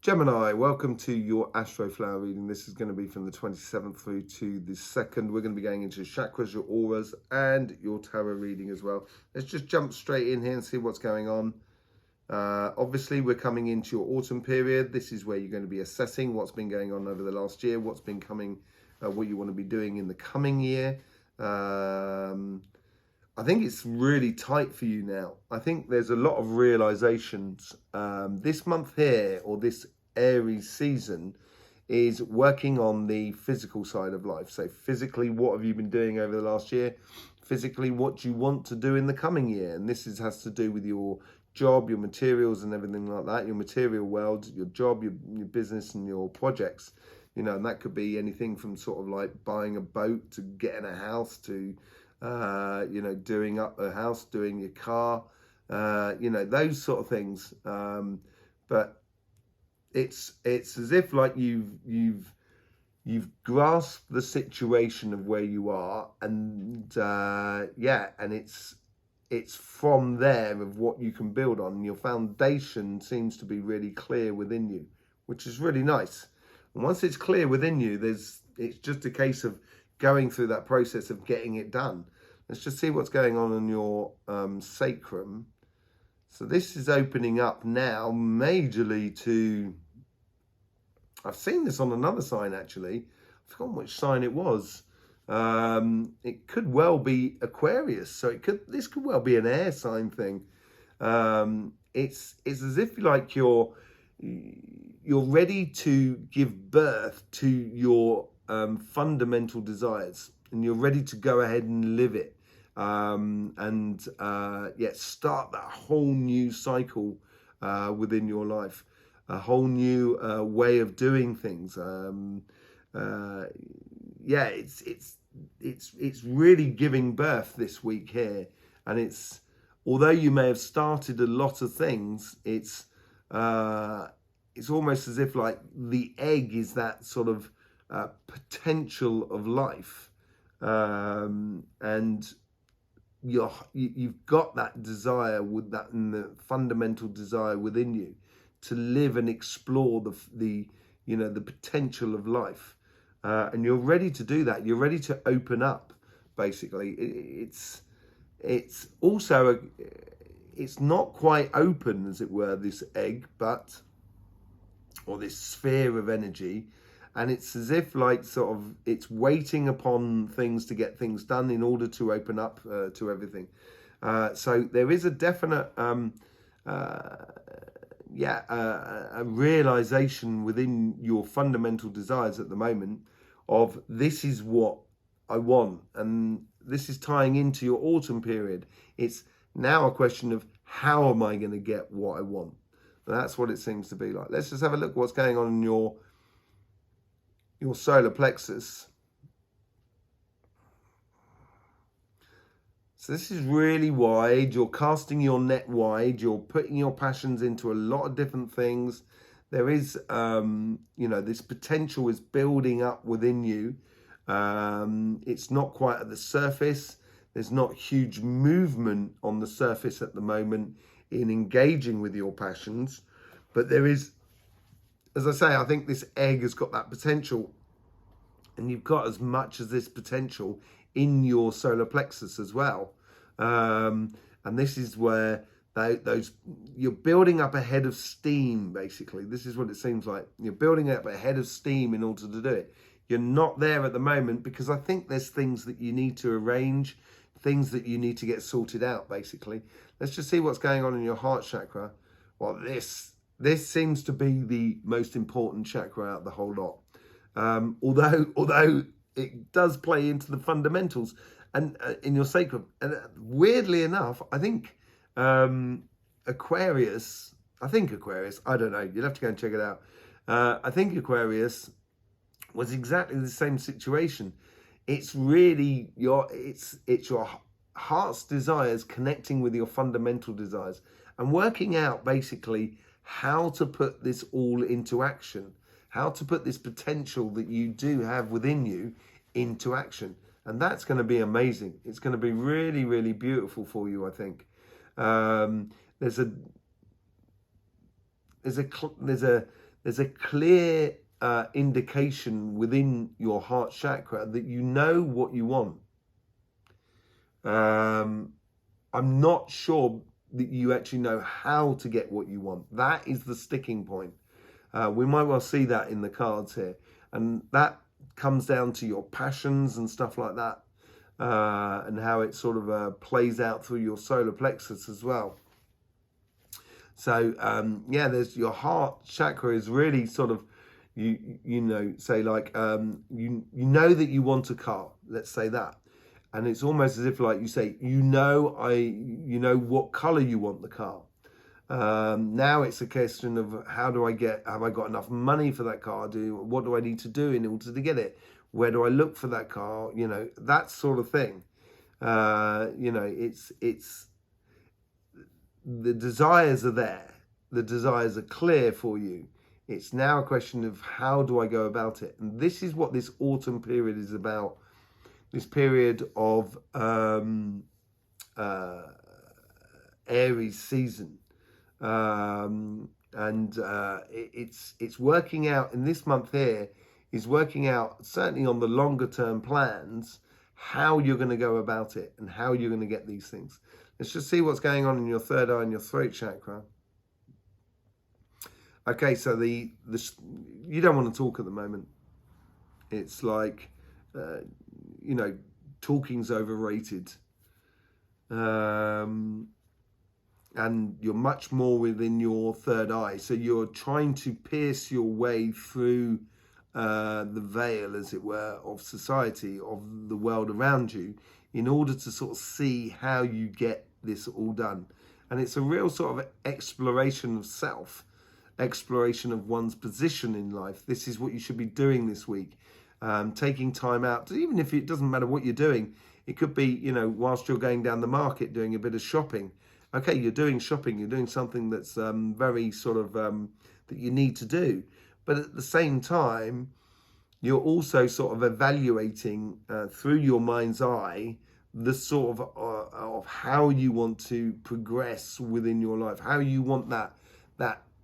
Gemini, welcome to your Astroflower reading. This is going to be from the 27th through to the 2nd. We're going to be going into chakras, your auras, and your tarot reading as well. Let's just jump straight in here and see what's going on. Obviously, we're coming into your autumn period. This is where you're going to be assessing what's been going on over the last year, what's been coming, what you want to be doing in the coming year. I think it's really tight for you now. I think there's a lot of realizations. This month here, or this Aries season, is working on the physical side of life. So physically, what have you been doing over the last year? Physically, what do you want to do in the coming year? And this has to do with your job, your materials and everything like that, your material world, your job, your business and your projects. You know, and that could be anything from sort of like buying a boat to getting a house to you know, doing up a house, doing your car, you know, those sort of things. But it's as if like you've grasped the situation of where you are, and yeah, and it's from there of what you can build on. Your foundation seems to be really clear within you, which is really nice. And once it's clear within you, it's just a case of going through that process of getting it done. Let's just see what's going on in your sacrum. So this is opening up now majorly to, I've seen this on another sign actually. I've forgotten which sign it was. It could well be Aquarius. So this could well be an air sign thing. It's as if like you're ready to give birth to your fundamental desires, and you're ready to go ahead and live it, yeah, start that whole new cycle within your life, a whole new way of doing things. Yeah, it's really giving birth this week here, and it's, although you may have started a lot of things, it's almost as if like the egg is that sort of potential of life, and you've got that desire with that, and the fundamental desire within you to live and explore the you know, the potential of life, and you're ready to do that. You're ready to open up. Basically, it's also it's not quite open, as it were, this egg, but, or this sphere of energy. And it's as if like sort of it's waiting upon things to get things done in order to open up to everything. So there is a definite, yeah, a realization within your fundamental desires at the moment of, this is what I want. And this is tying into your autumn period. It's now a question of, how am I going to get what I want? And that's what it seems to be like. Let's just have a look at what's going on in your solar plexus. So this is really wide. You're casting your net wide. You're putting your passions into a lot of different things. There is, you know, this potential is building up within you. It's not quite at the surface. There's not huge movement on the surface at the moment in engaging with your passions. But there is, as I say, I think this egg has got that potential, and you've got as much as this potential in your solar plexus as well. And this is where you're building up a head of steam, basically. This is what it seems like. You're building up a head of steam in order to do it. You're not there at the moment because I think there's things that you need to arrange, things that you need to get sorted out, basically. Let's just see what's going on in your heart chakra. Well, this seems to be the most important chakra out of the whole lot. Although it does play into the fundamentals and in your sacrum. And weirdly enough, I think Aquarius, I don't know, you'll have to go and check it out. I think Aquarius was exactly the same situation. It's really it's your heart's desires connecting with your fundamental desires and working out basically how to put this all into action, how to put this potential that you do have within you into action. And that's going to be amazing. It's going to be really, really beautiful for you, I think. There's there's a clear indication within your heart chakra that you know what you want. I'm not sure that you actually know how to get what you want. That is the sticking point. We might well see that in the cards here. And that comes down to your passions and stuff like that, and how it sort of plays out through your solar plexus as well. So yeah, there's your heart chakra is really sort of, you know, say like you know that you want a car, let's say that, and it's almost as if like you say, you know what color you want the car. Now it's a question of have I got enough money for that car? What do I need to do in order to get it? Where do I look for that car? You know, that sort of thing. You know, it's the desires are there. The desires are clear for you. It's now a question of how do I go about it? And this is what this autumn period is about. This period of Aries season. It's working out in this month here, is working out certainly on the longer term plans, how you're going to go about it and how you're going to get these things. Let's just see what's going on in your third eye and your throat chakra. Okay, so you don't want to talk at the moment. It's like, you know, talking's overrated. And you're much more within your third eye. So you're trying to pierce your way through the veil, as it were, of society, of the world around you, in order to sort of see how you get this all done. And it's a real sort of exploration of self, exploration of one's position in life. This is what you should be doing this week. Taking time out, even if it doesn't matter what you're doing. It could be, you know, whilst you're going down the market doing a bit of shopping. Okay, you're doing shopping, you're doing something that's very sort of that you need to do. But at the same time, you're also sort of evaluating through your mind's eye the sort of how you want to progress within your life, how you want that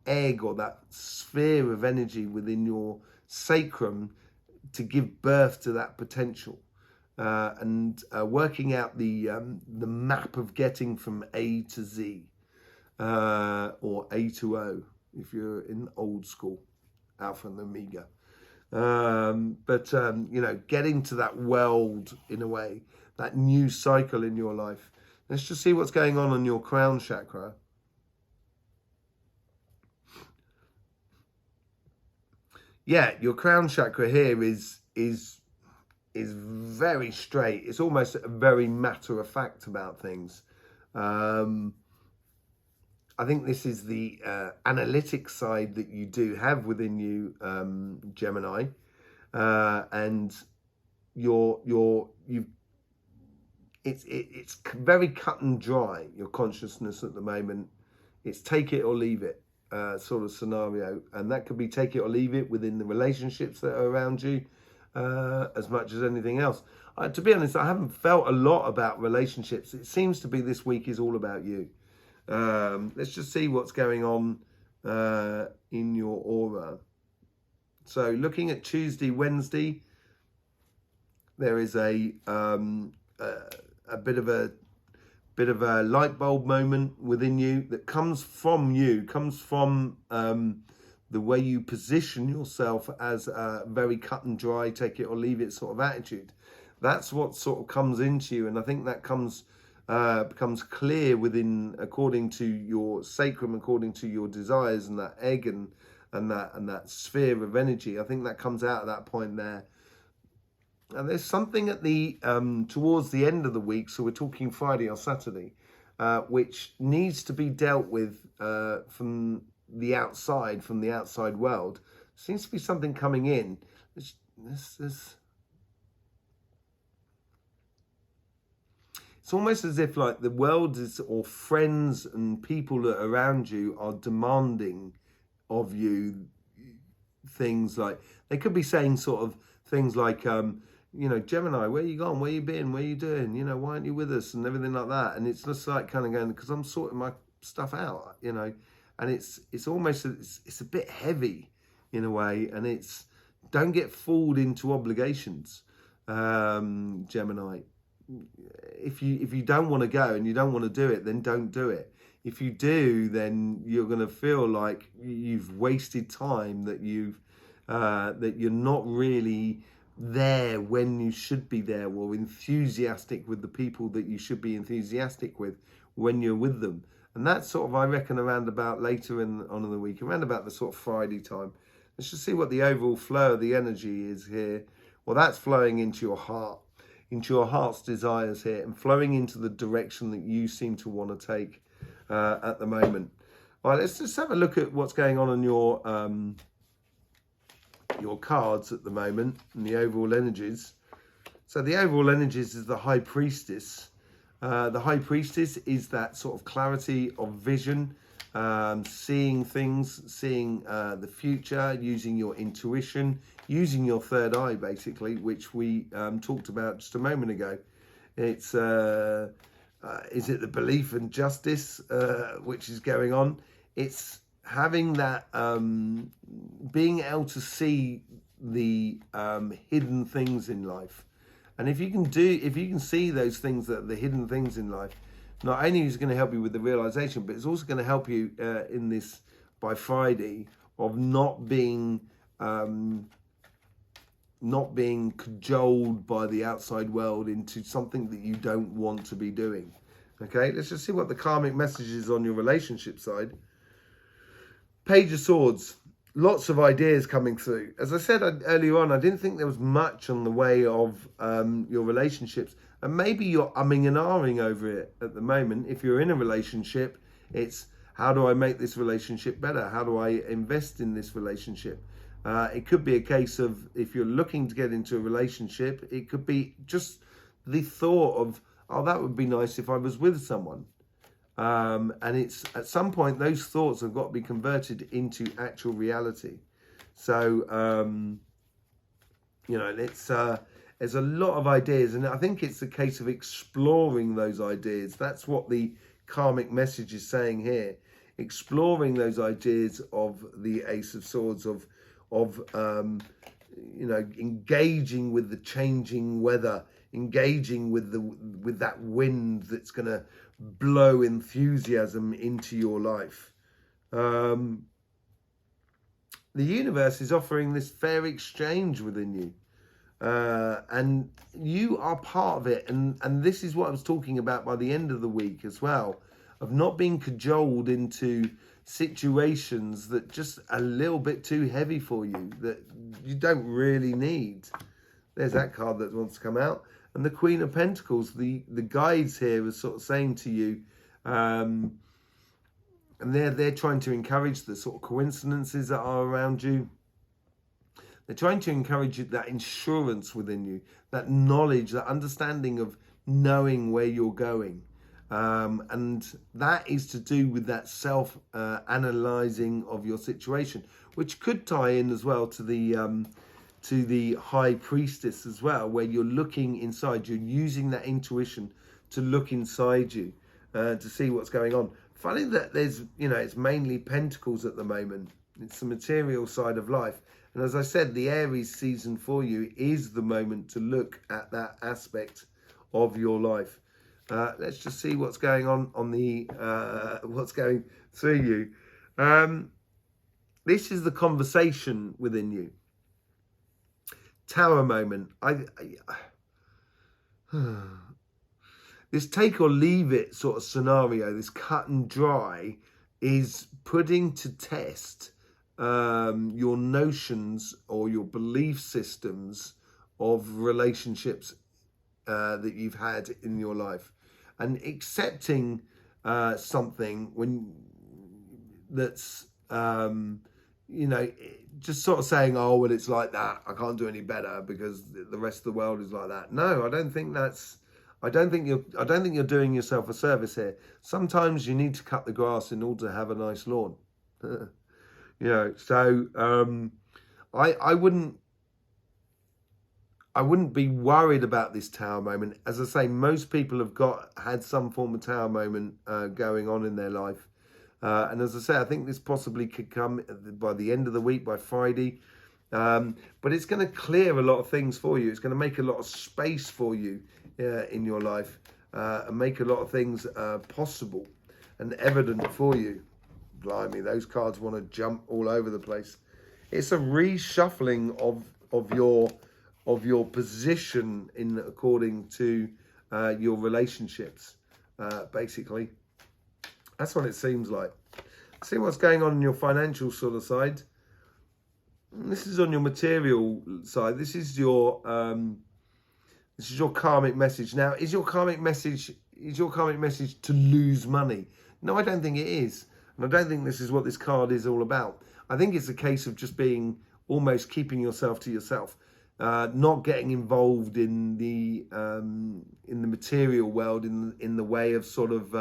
egg or that sphere of energy within your sacrum to give birth to that potential. And working out the map of getting from A to Z, or A to O, if you're in old school, Alpha and Omega. You know, getting to that world in a way, that new cycle in your life. Let's just see what's going on your crown chakra. Yeah, your crown chakra here is very straight. It's almost very matter of fact about things. I think this is the analytic side that you do have within you, Gemini, and it's very cut and dry. Your consciousness at the moment, it's take it or leave it sort of scenario, and that could be take it or leave it within the relationships that are around you. As much as anything else. To be honest, I haven't felt a lot about relationships. It seems to be this week is all about you. Let's just see what's going on in your aura. So looking at Tuesday, Wednesday, there is a bit of a light bulb moment within you that comes from the way you position yourself as a very cut and dry, take it or leave it sort of attitude. That's what sort of comes into you, and I think that becomes clear within, according to your sacrum, according to your desires and that egg and that sphere of energy. I think that comes out at that point there. And there's something at the towards the end of the week, so we're talking Friday or Saturday, which needs to be dealt with from the outside world. Seems to be something coming in. It's almost as if like the world is, or friends and people that are around you are demanding of you things like, they could be saying sort of things like, you know, Gemini, where you gone? Where you been? Where you doing? You know, why aren't you with us? And everything like that. And it's just like kind of going, because I'm sorting my stuff out, you know. And it's almost, it's a bit heavy. in a way, and it's don't get fooled into obligations, Gemini. If you don't want to go and you don't want to do it, then don't do it. If you do, then you're going to feel like you've wasted time, that you're not really there when you should be there, or enthusiastic with the people that you should be enthusiastic with when you're with them. And that's sort of, I reckon, around about later on in the week, around about the sort of Friday time. Let's just see what the overall flow of the energy is here. Well, that's flowing into your heart, into your heart's desires here, and flowing into the direction that you seem to want to take at the moment. All right, let's just have a look at what's going on in your cards at the moment and the overall energies. So the overall energies is the High Priestess. The High Priestess is that sort of clarity of vision, seeing things, seeing the future, using your intuition, using your third eye, basically, which we talked about just a moment ago. It's is it the belief and justice which is going on? It's having that being able to see the hidden things in life. And if you can see those things, that the hidden things in life, not only is it going to help you with the realization, but it's also going to help you in this, by Friday, of not being cajoled by the outside world into something that you don't want to be doing. Okay, let's just see what the karmic message is on your relationship side. Page of Swords. Lots of ideas coming through. As I said earlier on, I didn't think there was much on the way of your relationships. And maybe you're umming and ahhing over it at the moment. If you're in a relationship, it's how do I make this relationship better? How do I invest in this relationship? It could be a case of, if you're looking to get into a relationship, it could be just the thought of, oh, that would be nice if I was with someone. And it's at some point those thoughts have got to be converted into actual reality. So it's there's a lot of ideas, and I think it's a case of exploring those ideas. That's what the karmic message is saying here. Exploring those ideas of the Ace of Swords, of engaging with the changing weather, engaging with that wind that's going to blow enthusiasm into your life. The universe is offering this fair exchange within you, and you are part of it. And this is what I was talking about by the end of the week as well, of not being cajoled into situations that just a little bit too heavy for you, that you don't really need. There's that card that wants to come out. And the Queen of Pentacles, the guides here are sort of saying to you, and they're trying to encourage the sort of coincidences that are around you. They're trying to encourage that insurance within you, that knowledge, that understanding of knowing where you're going. And that is to do with that self-analyzing of your situation, which could tie in as well to the High Priestess as well, where you're looking inside, you're using that intuition to look inside you, to see what's going on. Funny that there's, it's mainly Pentacles at the moment. It's the material side of life. And as I said, the Aries season for you is the moment to look at that aspect of your life. Let's just see what's going on the, what's going through you. This is the conversation within you. Tower moment. This take or leave it sort of scenario, this cut and dry, is putting to test your notions or your belief systems of relationships that you've had in your life, and accepting something when that's just sort of saying, oh, well, it's like that, I can't do any better because the rest of the world is like that. No, I don't think you're doing yourself a service here. Sometimes you need to cut the grass in order to have a nice lawn. So I wouldn't be worried about this tower moment. As I say, most people have had some form of tower moment going on in their life. And as I say, I think this possibly could come by the end of the week, by Friday. But it's going to clear a lot of things for you. It's going to make a lot of space for you in your life, and make a lot of things possible and evident for you. Blimey, those cards want to jump all over the place. It's a reshuffling of your position in according to your relationships, basically. That's what it seems like. See what's going on in your financial sort of side. This is on your material side. This is your karmic message. Now, is your karmic message to lose money? No, I don't think it is. And I don't think this is what this card is all about. I think it's a case of just being almost keeping yourself to yourself, not getting involved in the material world in the way of sort of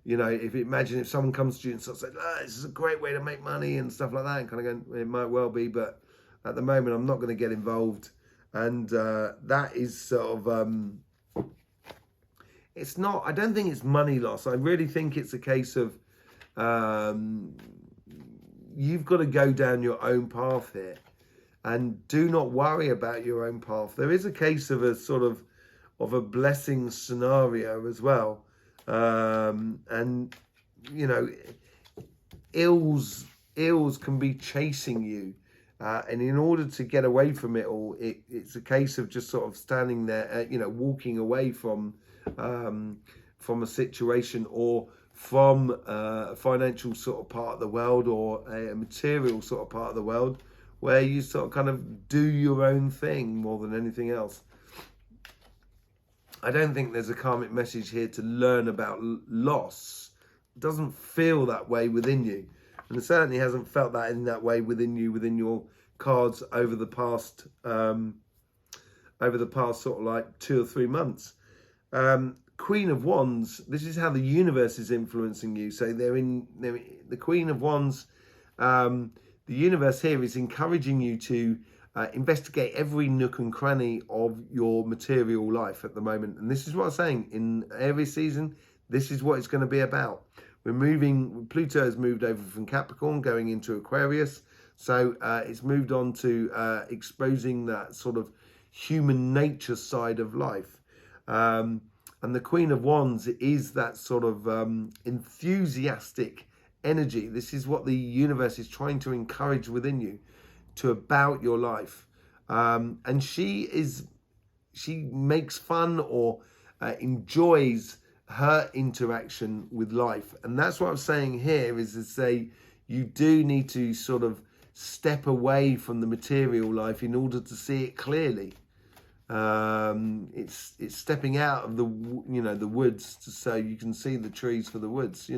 imagine if someone comes to you and sort of says, this is a great way to make money and stuff like that, and kind of going, it might well be, but at the moment I'm not going to get involved. And that is sort of it's not. I don't think it's money loss. I really think it's a case of you've got to go down your own path here, and do not worry about your own path. There is a case of a sort of a blessing scenario as well, and ills can be chasing you, and in order to get away from it all, it's a case of just sort of standing there, walking away from a situation, or from a financial sort of part of the world, or a material sort of part of the world, where you sort of kind of do your own thing more than anything else. I don't think there's a karmic message here to learn about loss. It doesn't feel that way within you. And it certainly hasn't felt that in that way within you, within your cards over the past sort of like 2 or 3 months. Queen of Wands, this is how the universe is influencing you. So the Queen of Wands, the universe here is encouraging you to investigate every nook and cranny of your material life at the moment. And this is what I'm saying, in Aries season, this is what it's going to be about. Pluto has moved over from Capricorn, going into Aquarius. So it's moved on to exposing that sort of human nature side of life. And the Queen of Wands is that sort of enthusiastic energy. This is what the universe is trying to encourage within you, to about your life. And she makes fun or enjoys her interaction with life. And that's what I'm saying here, is to say you do need to sort of step away from the material life in order to see it clearly. It's stepping out of the woods so you can see the trees for the woods,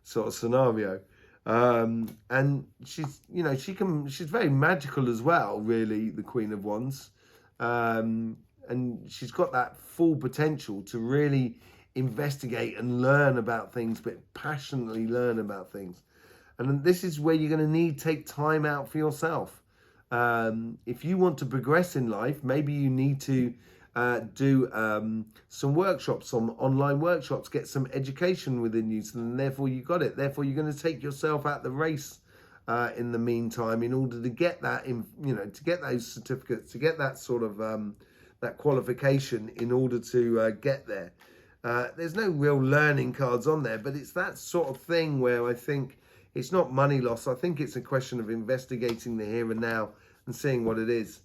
sort of scenario. And she's very magical as well, really, the Queen of Wands. And she's got that full potential to really investigate and learn about things, but passionately learn about things. And this is where you're going to need to take time out for yourself. If you want to progress in life, maybe you need to do some workshops, some online workshops, get some education within you, so then therefore you got it. Therefore you're going to take yourself out the race in the meantime, in order to get that, to get those certificates, to get that sort of that qualification in order to get there. There's no real learning cards on there, but it's that sort of thing where I think it's not money loss. I think it's a question of investigating the here and now and seeing what it is.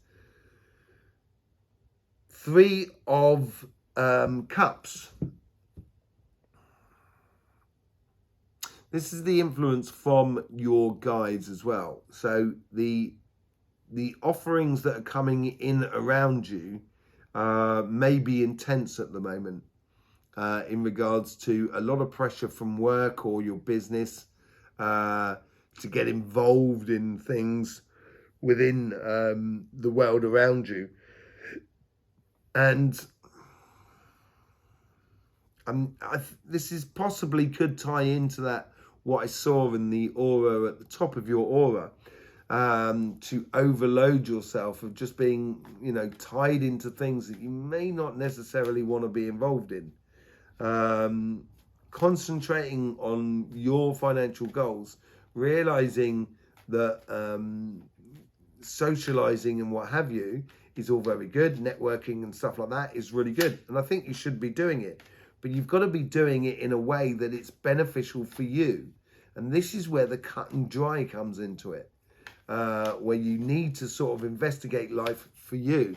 3 of Cups. This is the influence from your guides as well. So the offerings that are coming in around you may be intense at the moment, in regards to a lot of pressure from work or your business, to get involved in things within the world around you. And this is possibly could tie into that, what I saw in the aura at the top of your aura, to overload yourself of just being, tied into things that you may not necessarily want to be involved in. concentrating on your financial goals, realizing that socializing and what have you is all very good. Networking and stuff like that is really good. And I think you should be doing it. But you've got to be doing it in a way that it's beneficial for you. And this is where the cut and dry comes into it, where you need to sort of investigate life for you.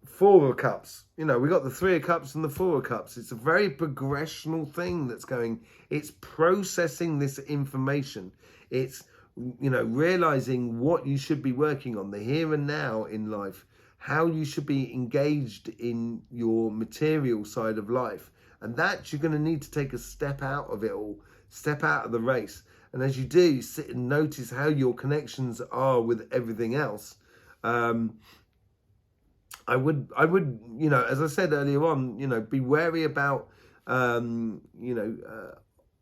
Four of Cups. You know, we got the Three of Cups and the Four of Cups. It's a very progressional thing that's going. It's processing this information. It's, you know, realizing what you should be working on, the here and now in life, how you should be engaged in your material side of life. And that you're going to need to take a step out of it all, step out of the race. And as you do, sit and notice how your connections are with everything else. I would, you know, as I said earlier on, you know, be wary about,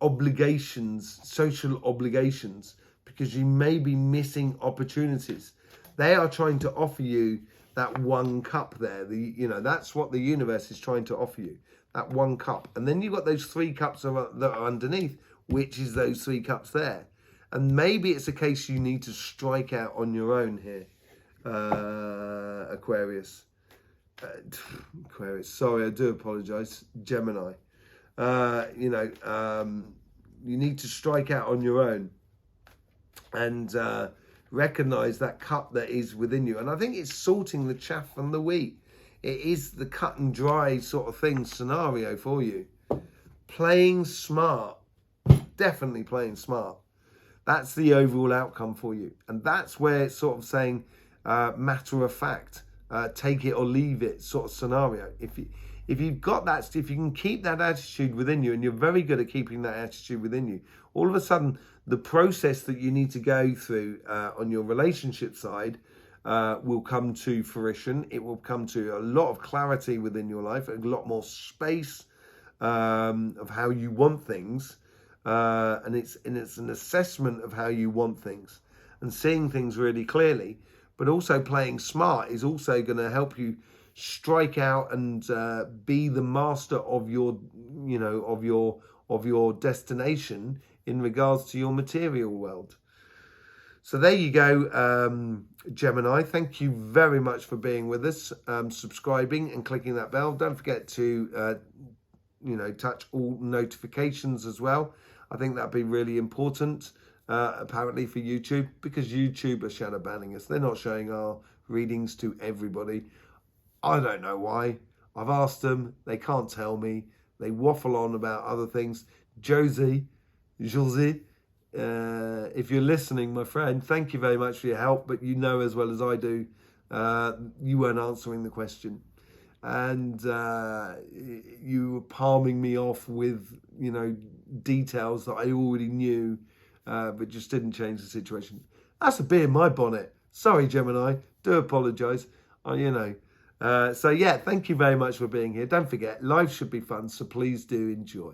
obligations, social obligations, because you may be missing opportunities. They are trying to offer you that one cup there. You know, that's what the universe is trying to offer you, that one cup. And then you've got those 3 cups that are underneath, which is those 3 cups there. And maybe it's a case you need to strike out on your own here, Aquarius. Aquarius, sorry, I do apologize. Gemini. You need to strike out on your own and recognize that cup that is within you. And I think it's sorting the chaff from the wheat. It is the cut and dry sort of thing scenario for you. Playing smart, definitely playing smart. That's the overall outcome for you. And that's where it's sort of saying matter of fact, take it or leave it sort of scenario. If you've got that, if you can keep that attitude within you, and you're very good at keeping that attitude within you, all of a sudden the process that you need to go through on your relationship side will come to fruition. It will come to a lot of clarity within your life, a lot more space of how you want things, and it's an assessment of how you want things and seeing things really clearly. But also playing smart is also going to help you strike out and be the master of your, you know, of your destination in regards to your material world. So there you go, Gemini. Thank you very much for being with us, subscribing and clicking that bell. Don't forget to, touch all notifications as well. I think that'd be really important. Apparently for YouTube, because YouTube are shadow banning us. They're not showing our readings to everybody. I don't know why. I've asked them. They can't tell me. They waffle on about other things. Josie, if you're listening, my friend, thank you very much for your help. But you know as well as I do, you weren't answering the question. And you were palming me off with, you know, details that I already knew. But just didn't change the situation. That's a bee in my bonnet. Sorry, Gemini. Do apologise. So yeah, thank you very much for being here. Don't forget, life should be fun, so please do enjoy.